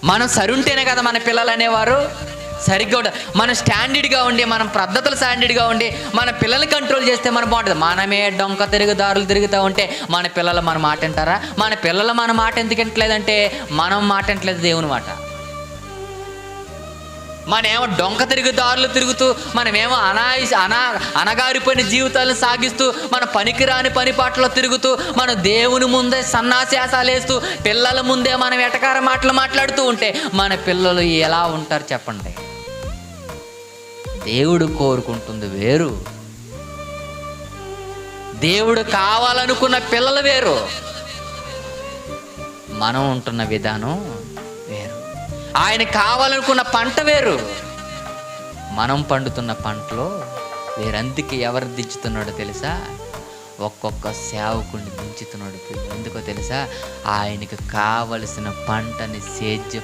మనం సరుంటేనే కదా మన పిల్లలు అనేవారు. సరిగ్గా ఉండాలి, మనం స్టాండర్డ్గా ఉండి, మనం పద్ధతులు స్టాండర్డ్గా ఉండి మన పిల్లల్ని కంట్రోల్ చేస్తే మనం బాగుంటుంది. మనమే డొంక దారులు తిరుగుతూ ఉంటే మన పిల్లలు మన మాట వింటారా? మన పిల్లలు మన మాట ఎందుకు వింటలేదంటే మనం మాట వింటలేదు దేవుని మాట. మనమేమో డొంక దారులు తిరుగుతూ, మనమేమో అనగారిపోయిన జీవితాలను సాగిస్తూ, మన పనికిరాని పనిపాట్లో తిరుగుతూ, మన దేవుని ముందే సన్నాశాసాలు వేస్తూ, పిల్లల ముందే మనం ఎటకార మాటలు మాట్లాడుతూ ఉంటే మన పిల్లలు ఎలా ఉంటారు చెప్పండి? దేవుడు కోరుకుంటుంది వేరు, దేవుడు కావాలనుకున్న పిల్లలు వేరు, మనం ఉంటున్న విధానం వేరు. ఆయన కావాలనుకున్న పంట వేరు, మనం పండుతున్న పంటలో వేరు. అందుకే ఎవరు దించుతున్నాడో తెలుసా? ఒక్కొక్క సేవకుడిని దించుతున్నాడు. ఎందుకో తెలుసా? ఆయనకు కావలసిన పంటని సేద్య